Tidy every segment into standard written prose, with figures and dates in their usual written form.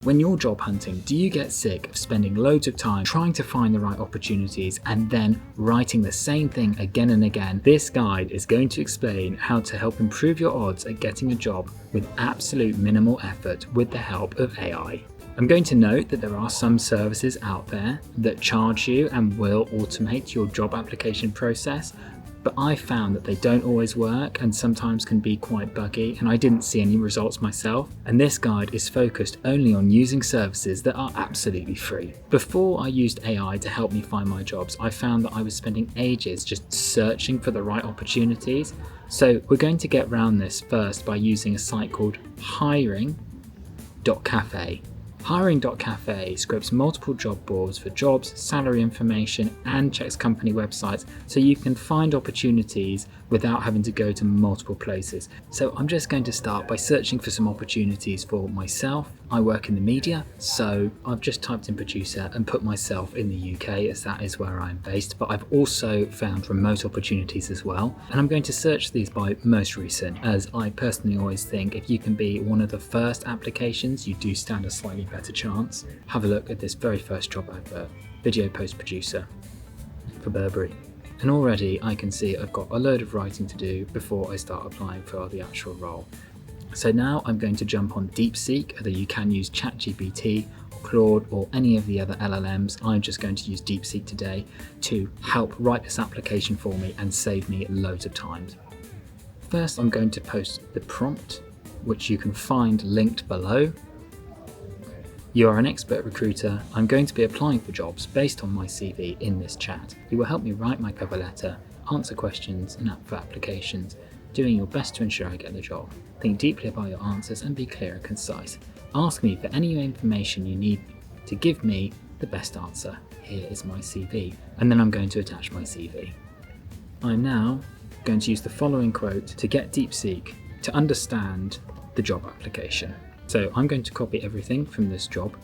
When you're job hunting, do you get sick of spending loads of time trying to find the right opportunities and then writing the same thing again and again? This guide is going to explain how to help improve your odds at getting a job with absolute minimal effort with the help of AI. I'm going to note that there are some services out there that charge you and will automate your job application process, but I found that they don't always work and sometimes can be quite buggy, and I didn't see any results myself. And this guide is focused only on using services that are absolutely free. Before I used AI to help me find my jobs, I found that I was spending ages just searching for the right opportunities. So we're going to get around this first by using a site called hiring.cafe. Hiring.cafe scrapes multiple job boards for jobs, salary information, and checks company websites so you can find opportunities without having to go to multiple places. So I'm just going to start by searching for some opportunities for myself. I work in the media, so I've just typed in producer and put myself in the UK as that is where I'm based, but I've also found remote opportunities as well. And I'm going to search these by most recent, as I personally always think if you can be one of the first applications, you do stand a slightly better chance. Have a look at this very first job advert, video post producer for Burberry. And already I can see I've got a load of writing to do before I start applying for the actual role. So now I'm going to jump on DeepSeek, although you can use ChatGPT, Claude, or any of the other LLMs. I'm just going to use DeepSeek today to help write this application for me and save me loads of time. First, I'm going to post the prompt, which you can find linked below. You are an expert recruiter. I'm going to be applying for jobs based on my CV in this chat. You will help me write my cover letter, answer questions and for applications, doing your best to ensure I get the job. Think deeply about your answers and be clear and concise. Ask me for any information you need to give me the best answer. Here is my CV. And then I'm going to attach my CV. I'm now going to use the following quote to get DeepSeek to understand the job application. So I'm going to copy everything from this job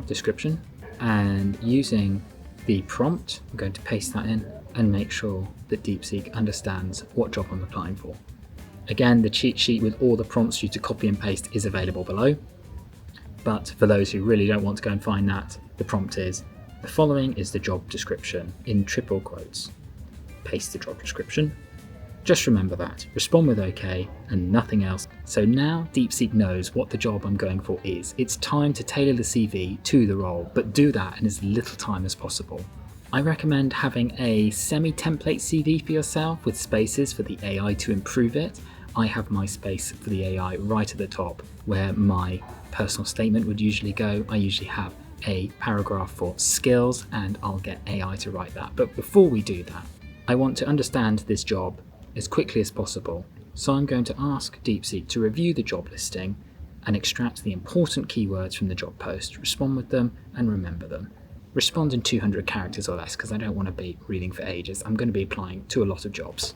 description, and using the prompt, I'm going to paste that in and make sure that DeepSeek understands what job I'm applying for. Again, the cheat sheet with all the prompts for you to copy and paste is available below. But for those who really don't want to go and find that, the prompt is, the following is the job description in triple quotes. Paste the job description. Just remember that, respond with OK and nothing else. So now DeepSeek knows what the job I'm going for is. It's time to tailor the CV to the role, but do that in as little time as possible. I recommend having a semi-template CV for yourself with spaces for the AI to improve it. I have my space for the AI right at the top where my personal statement would usually go. I usually have a paragraph for skills and I'll get AI to write that. But before we do that, I want to understand this job as quickly as possible. So I'm going to ask DeepSeek to review the job listing and extract the important keywords from the job post, respond with them and remember them. Respond in 200 characters or less because I don't want to be reading for ages. I'm going to be applying to a lot of jobs.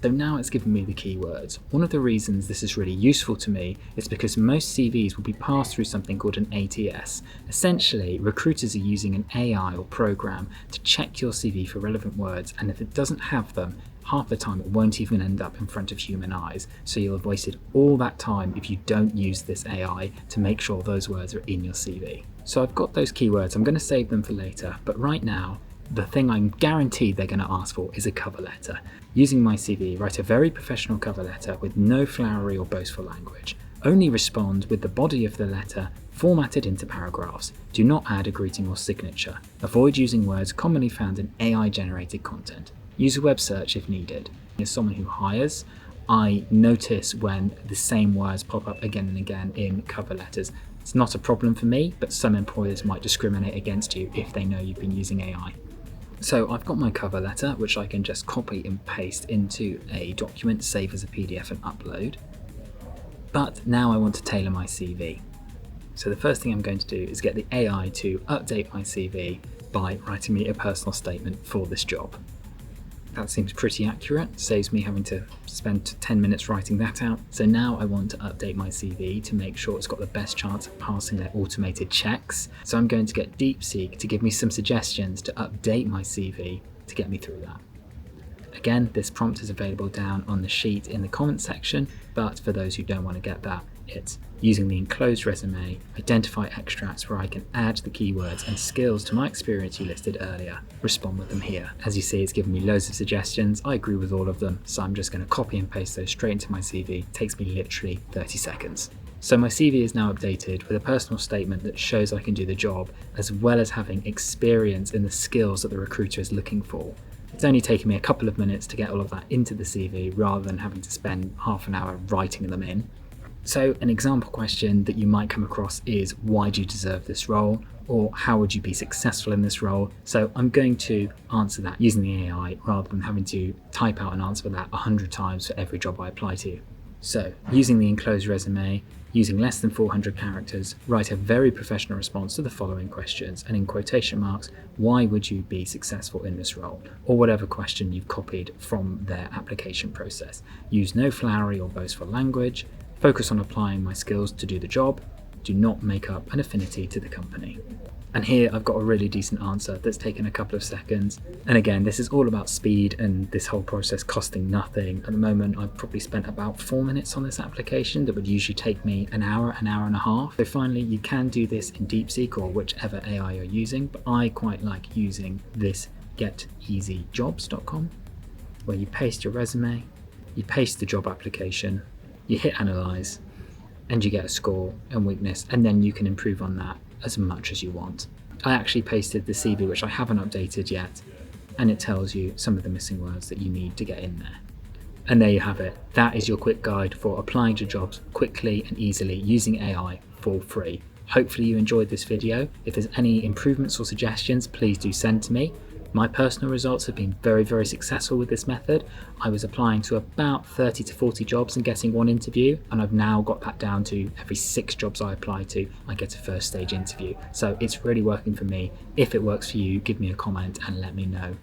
So now it's given me the keywords. One of the reasons this is really useful to me is because most CVs will be passed through something called an ATS. Essentially, recruiters are using an AI or program to check your CV for relevant words, and if it doesn't have them, half the time it won't even end up in front of human eyes. So you'll have wasted all that time if you don't use this AI to make sure those words are in your CV. So I've got those keywords, I'm going to save them for later, but right now, the thing I'm guaranteed they're going to ask for is a cover letter. Using my CV, write a very professional cover letter with no flowery or boastful language. Only respond with the body of the letter formatted into paragraphs. Do not add a greeting or signature. Avoid using words commonly found in AI-generated content. Use a web search if needed. As someone who hires, I notice when the same words pop up again and again in cover letters. It's not a problem for me, but some employers might discriminate against you if they know you've been using AI. So I've got my cover letter, which I can just copy and paste into a document, save as a PDF and upload. But now I want to tailor my CV. So the first thing I'm going to do is get the AI to update my CV by writing me a personal statement for this job. That seems pretty accurate, saves me having to spend 10 minutes writing that out. So now I want to update my CV to make sure it's got the best chance of passing their automated checks. So I'm going to get DeepSeek to give me some suggestions to update my CV to get me through that. Again, this prompt is available down on the sheet in the comment section, but for those who don't want to get that, it. Using the enclosed resume, identify extracts where I can add the keywords and skills to my experience you listed earlier. Respond with them here. As you see, it's given me loads of suggestions. I agree with all of them, so I'm just going to copy and paste those straight into my CV. It takes me literally 30 seconds. So my CV is now updated with a personal statement that shows I can do the job, as well as having experience in the skills that the recruiter is looking for. It's only taken me a couple of minutes to get all of that into the CV rather than having to spend half an hour writing them in. So an example question that you might come across is, why do you deserve this role? Or how would you be successful in this role? So I'm going to answer that using the AI rather than having to type out an answer for that 100 times for every job I apply to. So using the enclosed resume, using less than 400 characters, write a very professional response to the following questions, and in quotation marks, why would you be successful in this role? Or whatever question you've copied from their application process. Use no flowery or boastful language. Focus on applying my skills to do the job. Do not make up an affinity to the company. And here I've got a really decent answer that's taken a couple of seconds. And again, this is all about speed and this whole process costing nothing. At the moment, I've probably spent about 4 minutes on this application that would usually take me an hour and a half. So finally, you can do this in DeepSeek or whichever AI you're using, but I quite like using this geteasyjobs.com, where you paste your resume, you paste the job application, you hit analyze, and you get a score and weakness, and then you can improve on that as much as you want. I actually pasted the CV, which I haven't updated yet, and it tells you some of the missing words that you need to get in there. And there you have it. That is your quick guide for applying to jobs quickly and easily using AI for free. Hopefully you enjoyed this video. If there's any improvements or suggestions, please do send to me. My personal results have been very, very successful with this method. I was applying to about 30 to 40 jobs and getting one interview, and I've now got that down to every 6 jobs I apply to, I get a first stage interview. So it's really working for me. If it works for you, give me a comment and let me know.